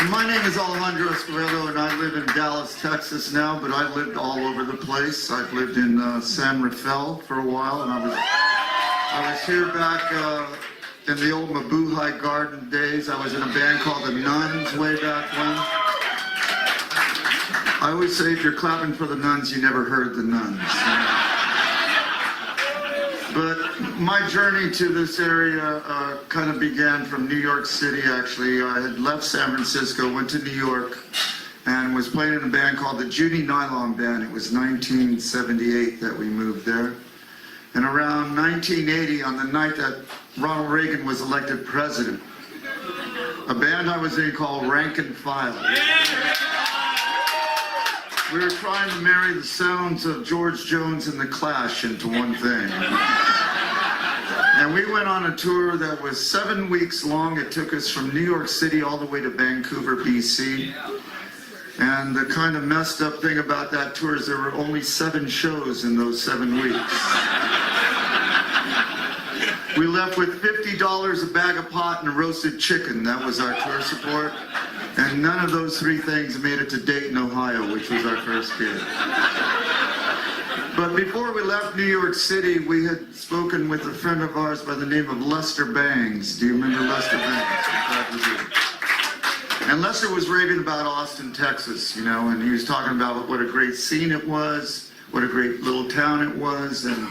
My name is Alejandro Escovedo, and I live in Dallas, Texas now, but I've lived all over the place. I've lived in San Rafael for a while, and I was here back in the old Mabuhay Garden days. I was in a band called the Nuns way back when. I always say if you're clapping for the Nuns, you never heard the Nuns. But my journey to this area kind of began from New York City, actually. I had left San Francisco, went to New York, and was playing in a band called the Judy Nylon Band. It was 1978 that we moved there. And around 1980, on the night that Ronald Reagan was elected president, a band I was in called Rank and File. We were trying to marry the sounds of George Jones and the Clash into one thing. And we went on a tour that was 7 weeks long. It took us from New York City all the way to Vancouver, BC. And the kind of messed up thing about that tour is there were only 7 shows in those 7 weeks. We left with $50, a bag of pot, and a roasted chicken. That was our tour support. And none of those 3 things made it to Dayton, Ohio, which was our first gig. But before we left New York City, we had spoken with a friend of ours by the name of Lester Bangs. Do you remember Lester Bangs? And Lester was raving about Austin, Texas, you know, and he was talking about what a great scene it was, what a great little town it was, and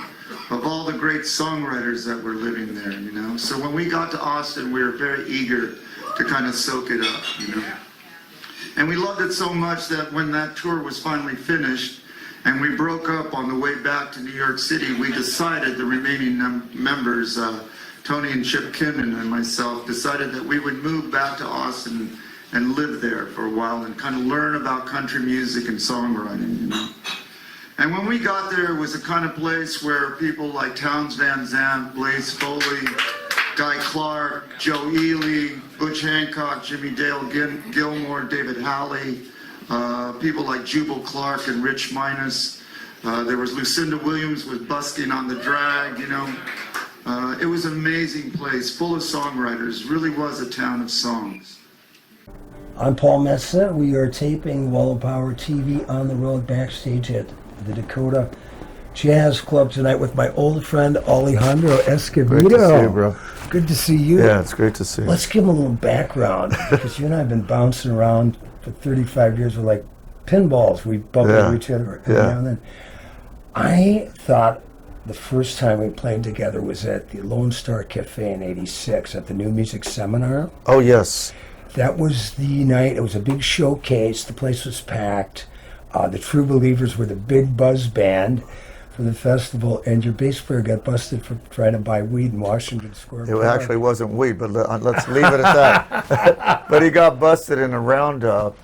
of all the great songwriters that were living there, you know. So when we got to Austin, we were very eager to kind of soak it up, you know. And we loved it so much that when that tour was finally finished and we broke up on the way back to New York City, we decided, the remaining members, Tony and Chip Kinman and myself, decided that we would move back to Austin and live there for a while and kind of learn about country music and songwriting, you know. And when we got there, it was the kind of place where people like Townes Van Zandt, Blaze Foley, Guy Clark, Joe Ely, Butch Hancock, Jimmy Dale Gilmore, David Halley, people like Jubal Clark and Rich Minus. There was Lucinda Williams with Busking on the Drag, you know. It was an amazing place, full of songwriters. Really was a town of songs. I'm Paul Metsa. We are taping Wallow Power TV on the road backstage at the Dakota Jazz Club tonight with my old friend Alejandro Escovedo. Great to see you, bro. Good to see you. Yeah, it's great to see you. Let's give him a little background, because you and I have been bouncing around for 35 years. We're like pinballs. We bump into each other every now and then. I thought the first time we played together was at the Lone Star Cafe in '86 at the New Music Seminar. Oh, yes. That was the night. It was a big showcase. The place was packed. The True Believers were the big buzz band for the festival, and your bass player got busted for trying to buy weed in Washington Square Park. It actually wasn't weed, but let's leave it at that. But he got busted in a roundup.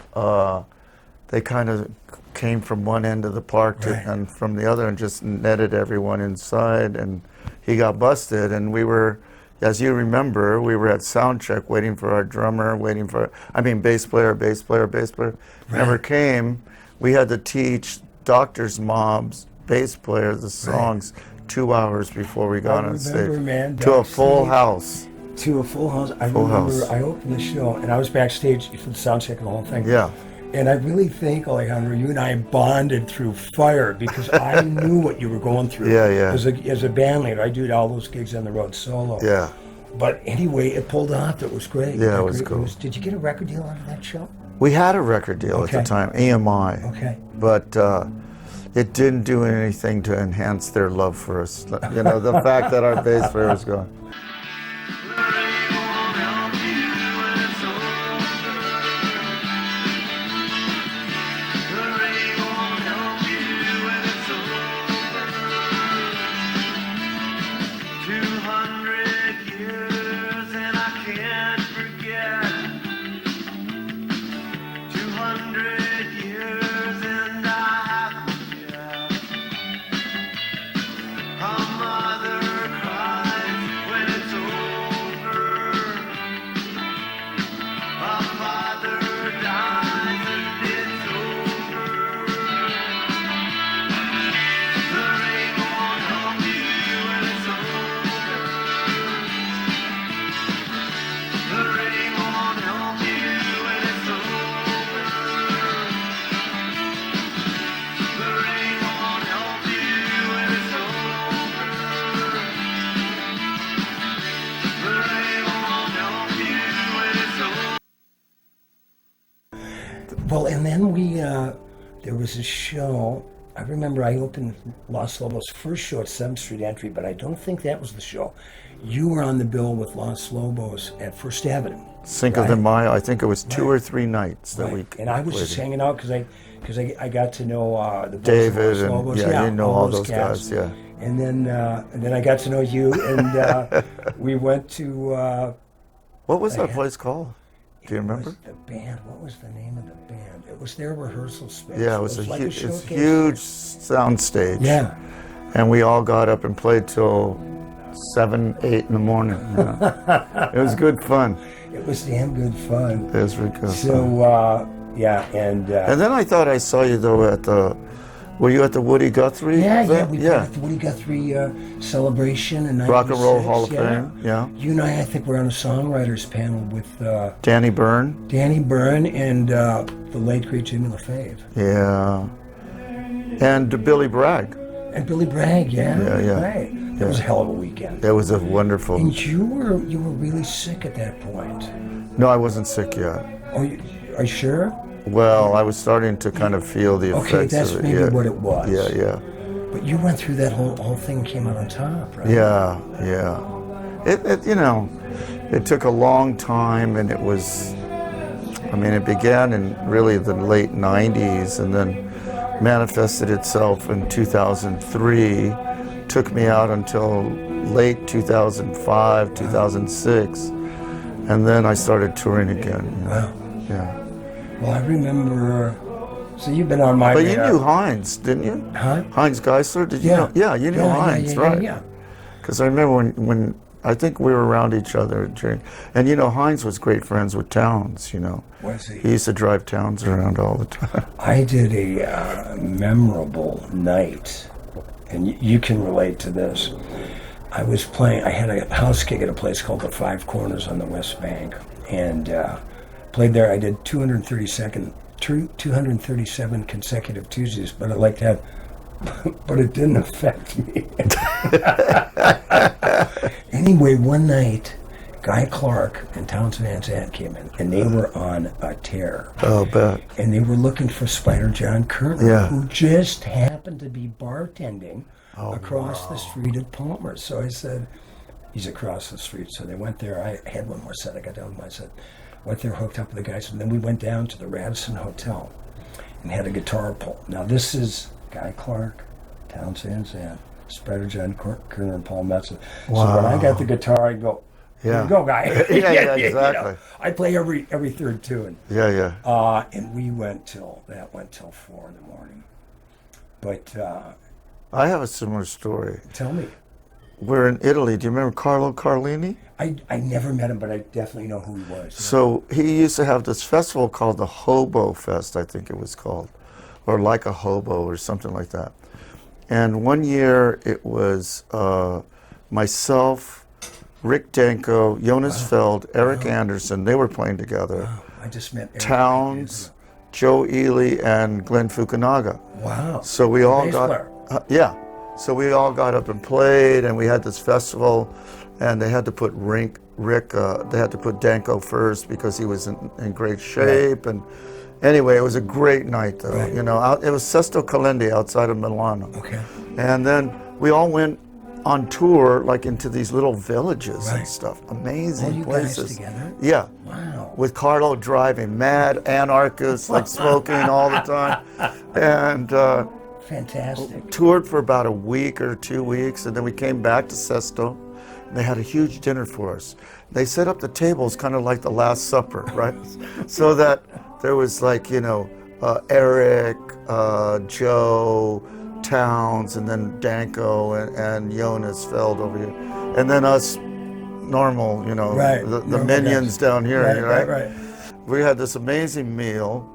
They kind of came from one end of the park and from the other and just netted everyone inside, and he got busted, and we were, as you remember, we were at sound check waiting for our drummer, bass player, never came. We had to teach Doctor's Mom's bass player the songs 2 hours before we got on stage. Man, to a full house. To a full house. I remember I opened the show and I was backstage for the sound check and the whole thing. Yeah. And I really think, Alejandro, you and I bonded through fire because I knew what you were going through. Yeah. As a band leader, I did all those gigs on the road solo. Yeah. But anyway, it pulled off. It was great. Yeah, it was cool. Did you get a record deal out of that show? We had a record deal at the time, EMI. Okay. But it didn't do anything to enhance their love for us. You know, the fact that our bass player was gone. Her mother cries when it's Well, and then there was a show. I remember I opened Los Lobos' first show at 7th Street Entry, but I don't think that was the show. You were on the bill with Los Lobos at First Avenue. Cinco de Mayo, I think it was 2 or 3 nights that we And I was just hanging out because I got to know the boys David of Los Lobos. and you know all those cats. guys, yeah. And then I got to know you, and we went to. What was that place called? Do you remember? The band. What was the name of the band? It was their rehearsal space. Yeah, it was like it's a showcase. huge sound stage. Yeah. And we all got up and played till 7, 8 in the morning. Yeah. It was good fun. It was damn good fun. It was really good So, fun. yeah, and then I thought I saw you though at the. Were you at the Woody Guthrie? we played yeah. at the Woody Guthrie celebration in 96. Rock and Roll Hall of Fame. Yeah. You and I think, were on a songwriters panel with Danny Byrne. Danny Byrne and the late great Jimmy LaFave. Yeah. And Billy Bragg. And Billy Bragg, yeah. Yeah. Right. That was a hell of a weekend. It was a wonderful. And you were really sick at that point. No, I wasn't sick yet. Oh, are you sure? Well, I was starting to kind of feel the effects Okay, that's of it. maybe what it was. Yeah. But you went through that whole thing and came out on top, right? Yeah. It it took a long time, and it was. I mean, it began in really the late '90s, and then manifested itself in 2003. Took me out until late 2005, 2006, and then I started touring again. Wow. Yeah. Well, I remember. So you've been on my. But you knew Heinz, didn't you? Huh? Heinz Geisler, did you know? Yeah, you knew Heinz, right? Yeah. Because I remember when I think we were around each other during, and Heinz was great friends with Towns. Was he? He used to drive Towns around all the time. I did a memorable night, and you can relate to this. I was playing. I had a house gig at a place called the Five Corners on the West Bank, and played there. I did 237 consecutive Tuesdays, but I like that. But it didn't affect me. Anyway, one night, Guy Clark and Townes Van Zandt came in, and they were on a tear. Oh, bet. And they were looking for Spider John Kerner, Yeah. who just happened to be bartending across the street at Palmer's. So I said, he's across the street. So they went there. I had one more set. I got down with my set. Went there, hooked up with the guys, and then we went down to the Radisson Hotel and had a guitar pull. Now this is Guy Clark, Townes Van Zandt, Spider John Kerner, and Paul Metsa. Wow. So when I got the guitar, I go, here you go, Guy. Yeah, exactly. I play every third tune. Yeah. And we went till 4 in the morning. But I have a similar story. tell me, We're in Italy. Do you remember Carlo Carlini? I never met him, but I definitely know who he was. So he used to have this festival called the Hobo Fest, I think it was called, or Like a Hobo or something like that. And one year it was myself, Rick Danko, Jonas Feld, Eric Anderson. They were playing together. Wow, I just met Eric. Towns, Joe Ely, and Glenn Fukunaga. Wow. So we all Bass got player. So we all got up and played, and we had this festival, and they had to put Rick. They had to put Danko first because he was in great shape. And anyway, it was a great night, though. Right. It was Sesto Calendi outside of Milano. Okay. And then we all went on tour, like into these little villages Right. and stuff. Amazing All you places. guys together? Yeah. Wow. With Carlo driving, mad anarchist, like smoking all the time, and Fantastic. toured for about a week or 2 weeks, and then we came back to Sesto. And they had a huge dinner for us. They set up the tables kind of like the Last Supper, right? So that there was like Eric, Joe, Towns, and then Danko and Jonas Feld over here, and then us normal, Right. the Normal minions guys. down here, Right. We had this amazing meal,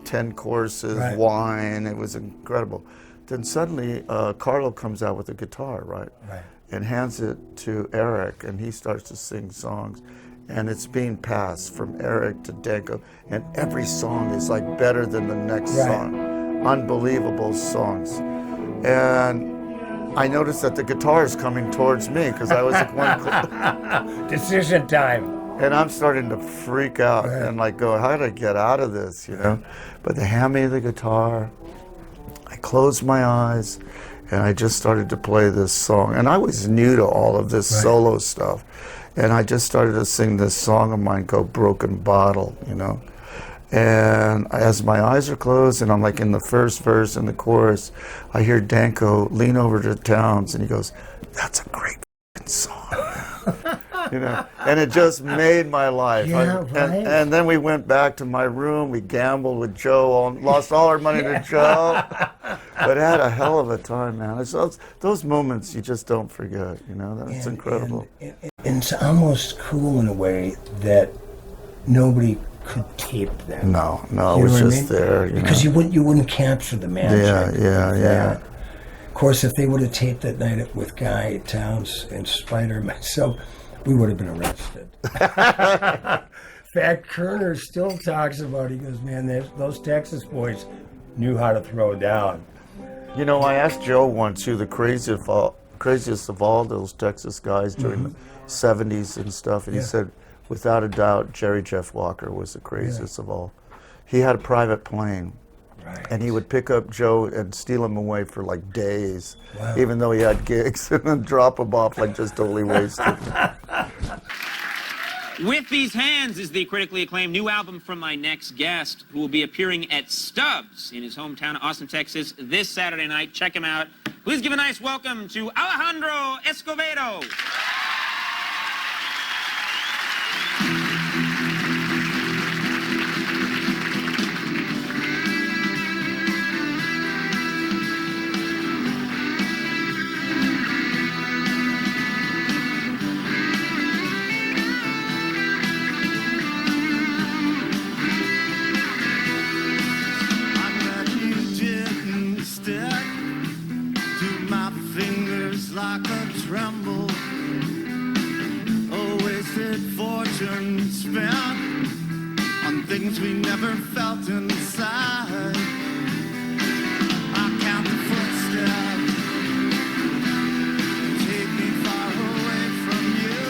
10 courses, Right. wine. It was incredible. Then suddenly, Carlo comes out with a guitar, right? Right. And hands it to Eric, and he starts to sing songs. And it's being passed from Eric to Danko, and every song is like better than the next Right. song. Unbelievable songs. And I noticed that the guitar is coming towards me because I was like one. Decision time. And I'm starting to freak out and like go, how do I get out of this, you know? But they hand me the guitar. I closed my eyes and I just started to play this song. And I was new to all of this solo stuff. And I just started to sing this song of mine called Broken Bottle, you know? And as my eyes are closed and I'm like in the first verse and the chorus, I hear Danko lean over to Towns and he goes, "That's a great song." You know, and it just made my life. And then we went back to my room. We gambled with Joe, lost all our money to Joe, but had a hell of a time, man. It's those moments you just don't forget. You know, that's incredible. And it's almost cool in a way that nobody could tape that. No, it was just there. Because you wouldn't capture the magic. Yeah. Of course, if they would have taped that night with Guy Towns and Spider and myself, we would have been arrested. Fat Kerner still talks about it. He goes, "Man, those Texas boys knew how to throw down." You know, I asked Joe once who the craziest of all those Texas guys during the 70s and stuff, and he said, without a doubt, Jerry Jeff Walker was the craziest of all. He had a private plane. Right. And he would pick up Joe and steal him away for like days, even though he had gigs, and then drop him off like just totally wasted. With These Hands is the critically acclaimed new album from my next guest, who will be appearing at Stubbs in his hometown of Austin, Texas, this Saturday night. Check him out. Please give a nice welcome to Alejandro Escovedo. Like a tremble, a wasted fortune spent on things we never felt inside. I count the footsteps, take me far away from you,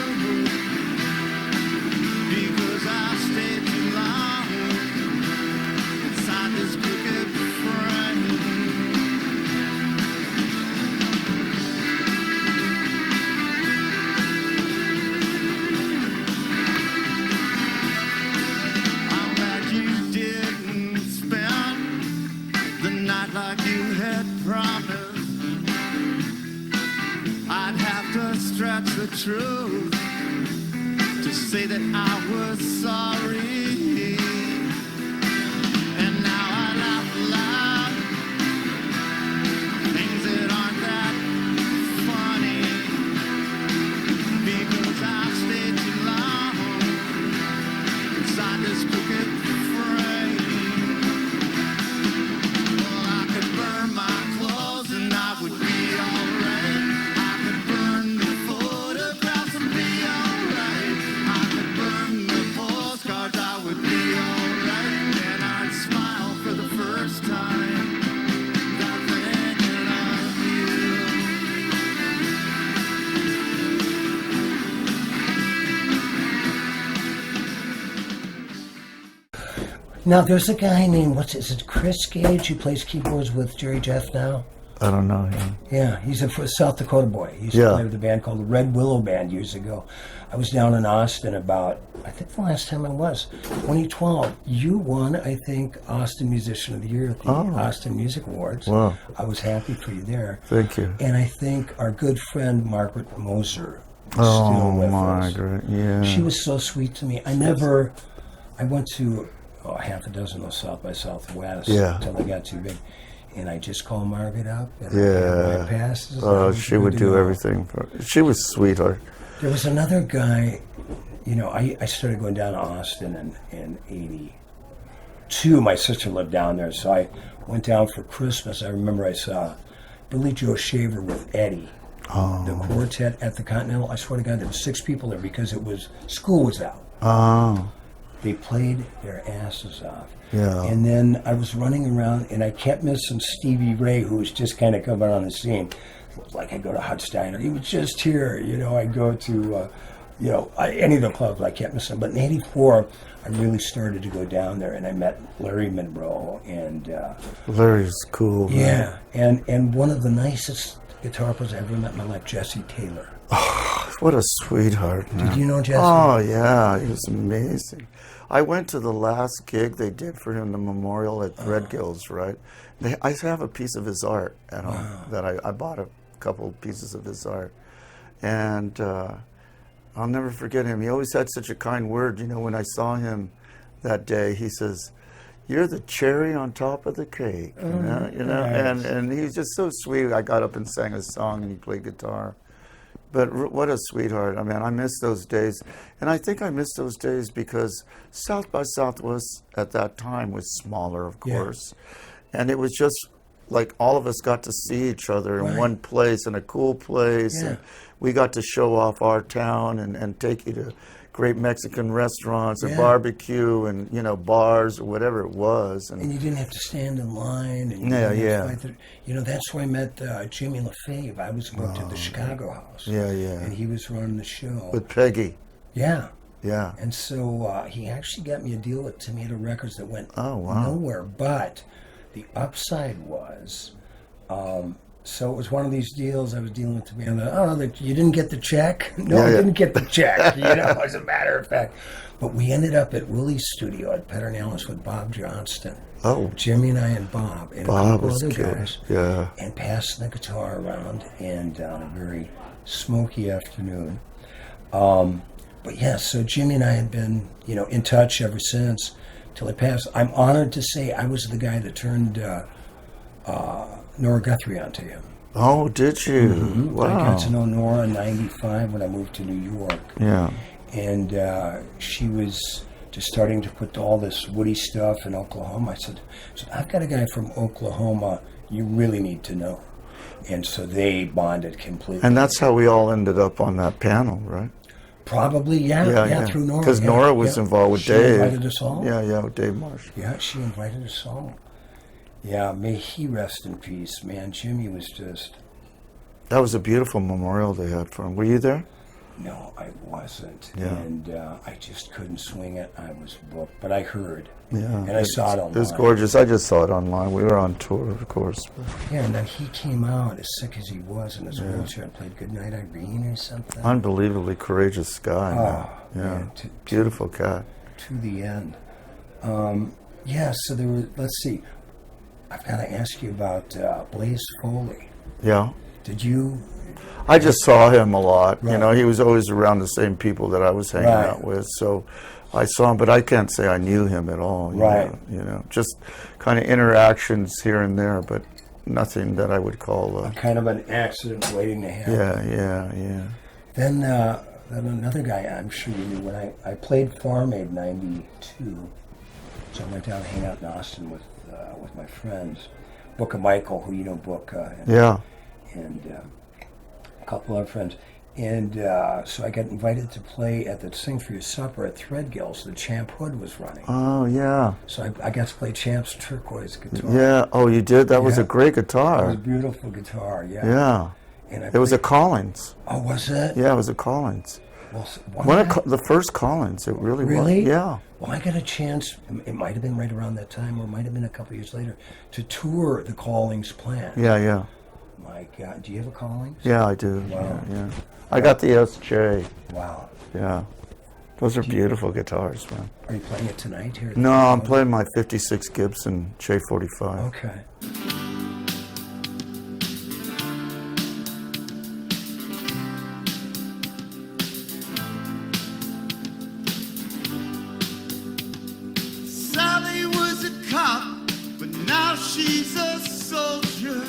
because I stayed too long inside this crooked frame. Like you had promised, I'd have to stretch the truth to say that I was sorry. And now I laugh aloud, things that aren't that funny, because I stayed too long inside this crooked frame. Now, there's a guy named, is it Chris Gage, who plays keyboards with Jerry Jeff now? I don't know him. Yeah, he's a South Dakota boy. He used to play with a band called the Red Willow Band years ago. I was down in Austin I think the last time I was, 2012. You won, I think, Austin Musician of the Year at the Austin Music Awards. Wow. I was happy for you there. Thank you. And I think our good friend Margaret Moser is still with us. Margaret, yeah. She was so sweet to me. I went to half a dozen of South by Southwest until I got too big. And I just called Margaret up. And my passes. Oh, she would do everything for. She was a sweetheart. There was another guy, I started going down to Austin in 82. My sister lived down there, so I went down for Christmas. I remember I saw Billy Joe Shaver with Eddie, the quartet at the Continental. I swear to God, there were 6 people there because school was out. Oh. They played their asses off. Yeah. And then I was running around, and I kept missing Stevie Ray, who was just kind of coming on the scene. It was like I go to Hutz Diner. He was just here. I go to any of the clubs, I kept missing. But in '84, I really started to go down there, and I met Larry Monroe, and Larry's cool. yeah, and one of the nicest guitar players I ever met in my life, Jesse Taylor. What a sweetheart, man. Did you know Jesse? Oh, yeah, he was amazing. I went to the last gig they did for him, the memorial at Threadgill's, right? I have a piece of his art at home that I bought a couple pieces of his art. And I'll never forget him. He always had such a kind word. When I saw him that day, he says, "You're the cherry on top of the cake." Nice. And he's just so sweet. I got up and sang a song, and he played guitar. But what a sweetheart. I mean, I miss those days. And I think I miss those days because South by Southwest at that time was smaller, of course. And it was just like all of us got to see each other in one place, in a cool place. Yeah. And we got to show off our town and take you to great Mexican restaurants and barbecue and, bars or whatever it was. And you didn't have to stand in line. And that's where I met Jimmy LaFave. I was booked at the Chicago House. Yeah. And he was running the show. With Peggy. Yeah. Yeah. And so he actually got me a deal with Tomato Records that went nowhere. But the upside was, so it was one of these deals. I was dealing with Tomato. You didn't get the check? No, I didn't get the check, as a matter of fact. But we ended up at Willie's studio at Pedernales with Bob Johnston. Oh. Jimmy and I and Bob. And Bob a couple was other good. guys. Yeah. And passing the guitar around and on a very smoky afternoon. But yeah, so Jimmy and I had been, in touch ever since till he passed. I'm honored to say I was the guy that turned Nora Guthrie onto him. Oh, did you? Mm-hmm. Wow. I got to know Nora in '95 when I moved to New York. Yeah. And she was just starting to put all this Woody stuff in Oklahoma. I said, I've got a guy from Oklahoma you really need to know. And so they bonded completely. And that's how we all ended up on that panel, right? Probably, yeah, through Nora. Because Nora was involved with Dave. She invited us all. Yeah, with Dave Marsh. Yeah, she invited us all. Yeah, may he rest in peace, man. Jimmy was just... That was a beautiful memorial they had for him. Were you there? No, I wasn't. Yeah. And I just couldn't swing it. I was booked, but I heard. Yeah. And I saw it online. It was gorgeous. I just saw it online. We were on tour, of course. Yeah, and then he came out as sick as he was in his wheelchair and played Goodnight Irene or something. Unbelievably courageous guy. Oh, yeah. man, Beautiful cat. To the end. Yeah, so there were, let's see. I've got to ask you about Blaze Foley. Yeah. Did you... I just saw him a lot. Right. He was always around the same people that I was hanging out with. So I saw him, but I can't say I knew him at all. You know, just kind of interactions here and there, but nothing that I would call kind of an accident waiting to happen. Yeah. Then another guy I'm sure you knew, when I played Farm Aid '92, so I went down to hang out in Austin with my friends, Booker Michael, who you know, Booker, and a couple other friends. And so I got invited to play at the Sing for Your Supper at Threadgill's. The Champ Hood was running. Oh, yeah. So I got to play Champ's turquoise guitar. Yeah. Oh, you did? That was a great guitar. It was a beautiful guitar, Yeah. And it was a Collins. Oh, was it? Yeah, it was a Collins. Well, the first Collins, it really was. Really? Yeah. Well, I got a chance, it might have been right around that time, or it might have been a couple years later, to tour the Callings plant. Yeah. My God, do you have a Callings? Yeah, I do. Wow. Yeah. I got the SJ. Wow. Yeah. Those are beautiful guitars, man. Are you playing it tonight here? No, I'm playing my 56 Gibson J45. Okay. Sally was a cop, but now she's a soldier.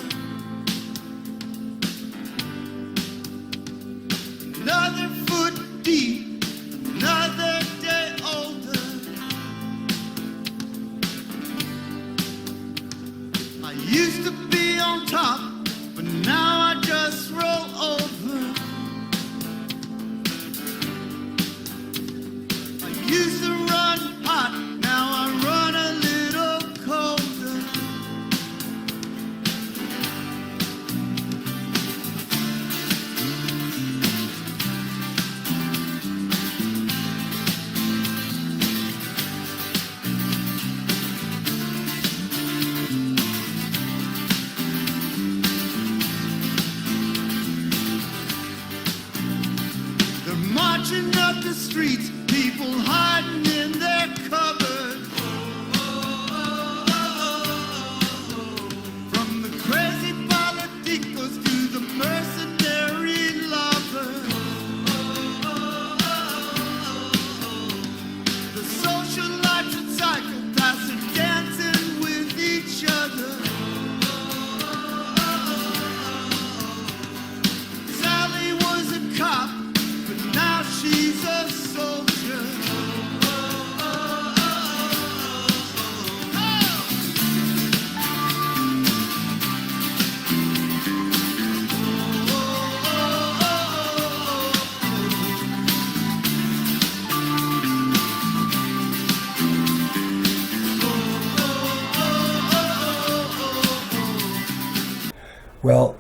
Another foot deep, another day older. I used to be on top, but now I just roll over. I used to run hot, now I run a little colder. the streets, people hiding in their cupboards. From the crazy politicos to the mercenary lovers. The socialites and psychopaths are dancing with each other. Sally was a cop, but now she's a soldier. Well,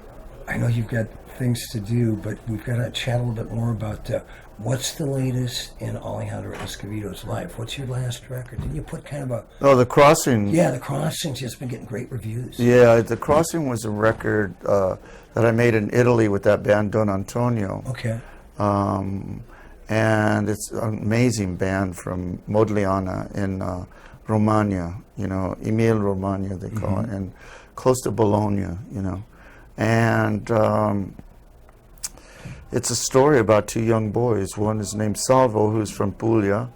I know you've got things to do, but we've got to chat a little bit more about what's the latest in Alejandro Escovedo's life. What's your last record? Didn't you put kind of a... Oh, The Crossing. Yeah, The Crossing's just been getting great reviews. Yeah, The Crossing was a record that I made in Italy with that band Don Antonio. Okay. And it's an amazing band from Modigliana in Romagna, you know, Emilia Romagna they call it, and close to Bologna, you know. And it's a story about two young boys. One is named Salvo, who's from Puglia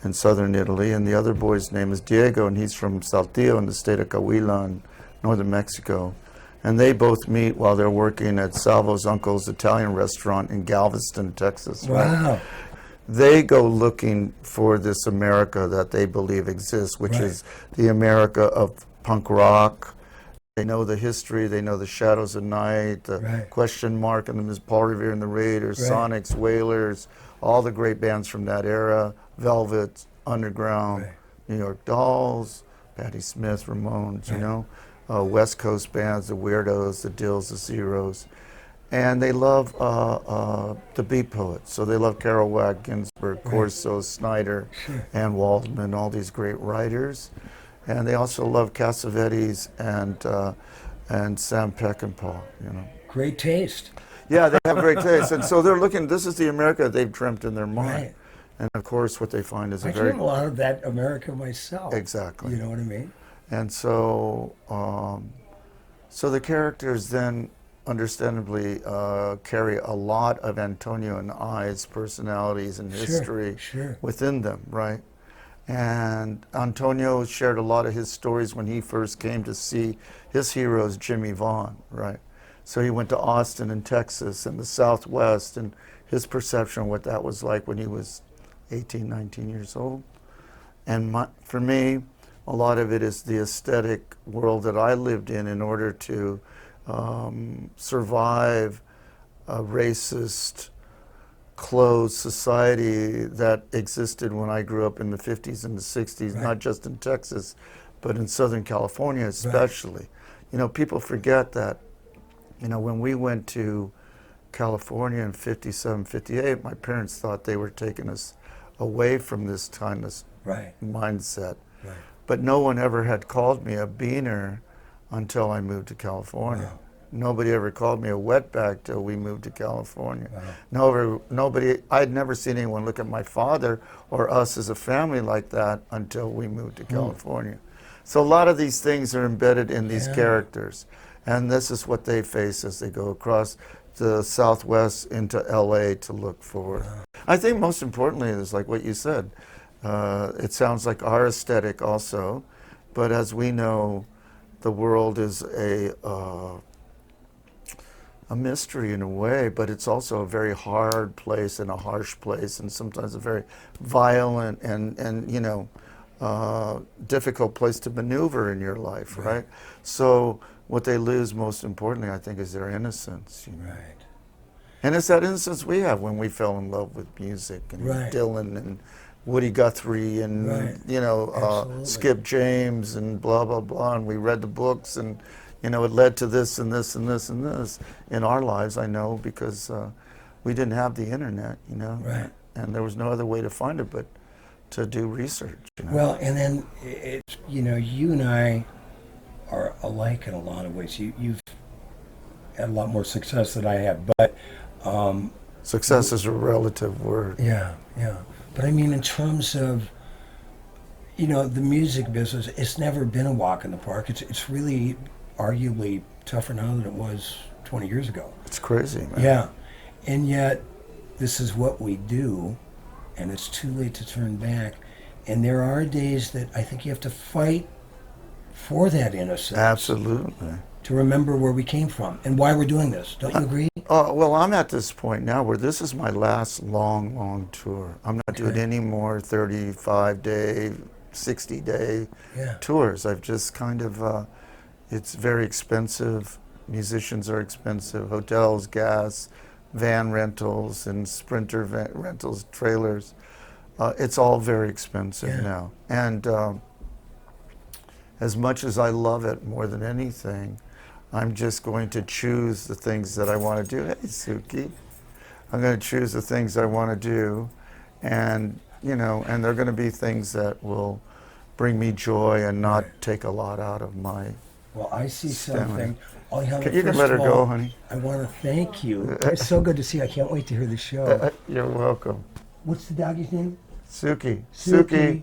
in southern Italy, and the other boy's name is Diego, and he's from Saltillo in the state of Coahuila in northern Mexico. And they both meet while they're working at Salvo's uncle's Italian restaurant in Galveston, Texas. Right? Wow. They go looking for this America that they believe exists, which is the America of punk rock. They know the history, they know the Shadows of Night, the Question Mark, and the Paul Revere and the Raiders, Sonics, Wailers, all the great bands from that era, Velvet, Underground, New York Dolls, Patti Smith, Ramones, you know, West Coast bands, the Weirdos, the Dills, the Zeros. And they love the Beat Poets, so they love Kerouac, Ginsberg, Corso, Snyder, and Waldman, all these great writers. And they also love Cassavetes and Sam Peckinpah, you know. Great taste. Yeah, they have great taste. And so they're looking, this is the America they've dreamt in their mind. Right. And of course what they find is I a very... dream a lot of that America myself. Exactly. You know what I mean? And so, so the characters then understandably carry a lot of Antonio and I's personalities and history within them, right? And Antonio shared a lot of his stories when he first came to see his heroes, Jimmy Vaughn, right? So he went to Austin in Texas and the Southwest, and his perception of what that was like when he was 18, 19 years old. And for me, a lot of it is the aesthetic world that I lived in order to survive a racist, closed society that existed when I grew up in the 50s and the 60s, not just in Texas, but in Southern California especially. You know, people forget that, you know, when we went to California in 57, 58, my parents thought they were taking us away from this kind of mindset. But no one ever had called me a beaner until I moved to California. Nobody ever called me a wetback till we moved to California. Nobody, I'd never seen anyone look at my father or us as a family like that until we moved to California. So a lot of these things are embedded in these characters. And this is what they face as they go across the Southwest into LA to look forward. I think most importantly is like what you said. It sounds like our aesthetic also, but as we know, the world is a mystery in a way, but it's also a very hard place and a harsh place, and sometimes a very violent and you know, difficult place to maneuver in your life, right? So what they lose most importantly, I think, is their innocence. You know? And it's that innocence we have when we fell in love with music and Dylan and Woody Guthrie and you know Skip James and blah blah blah, and we read the books, and you know it led to this and this and this and this in our lives. I know because we didn't have the internet, you know, and there was no other way to find it but to do research. You know? Well, and then it's, you know, you and I are alike in a lot of ways. You've had a lot more success than I have, but Success is a relative word. Yeah, yeah. But I mean, in terms of, you know, the music business, it's never been a walk in the park. It's really arguably tougher now than it was 20 years ago. It's crazy, man. Yeah. And yet, this is what we do, and it's too late to turn back. And there are days that I think you have to fight for that innocence. Absolutely. To remember where we came from and why we're doing this. Don't you agree? Well, I'm at this point now where this is my last long tour. I'm not doing any more 35-day, 60-day tours. I've just kind of, it's very expensive. Musicians are expensive. Hotels, gas, van rentals, and Sprinter van rentals, trailers. It's all very expensive now. And as much as I love it more than anything, I'm just going to choose the things that I want to do. Hey, Suki. I'm going to choose the things I want to do, and you know, and they're going to be things that will bring me joy and not take a lot out of my. Well, I see stamina. something. Alejandro, You can first let her of go, all, honey. I want to thank you. It's so good to see you. I can't wait to hear the show. You're welcome. What's the doggy's name? Suki. Suki.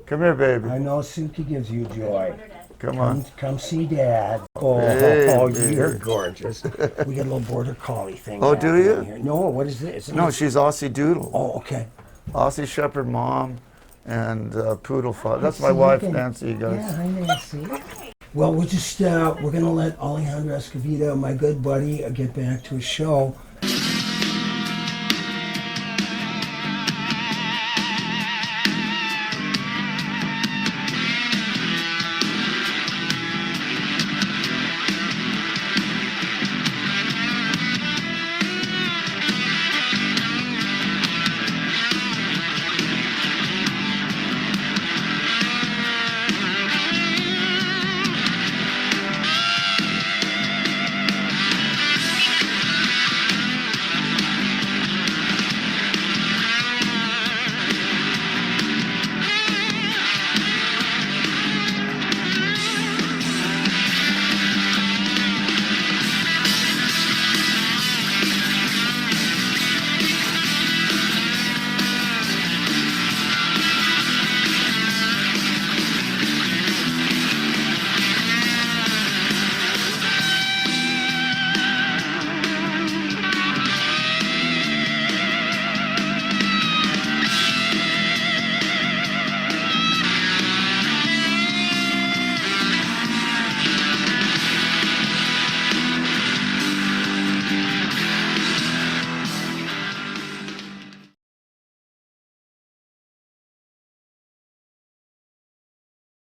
Come here, baby. I know Suki gives you joy. Come on. Come see Dad. Oh, Hey, you're gorgeous. We got a little border collie thing. Oh, do happening you? Here. No, what is this? No, she's Aussie Doodle. Oh, okay. Aussie Shepherd mom and Poodle father. That's Hi, my wife, Suki. Nancy, you guys. Yeah, hi, Nancy. Well, we're just, we're going to let Alejandro Escovedo, my good buddy, get back to his show.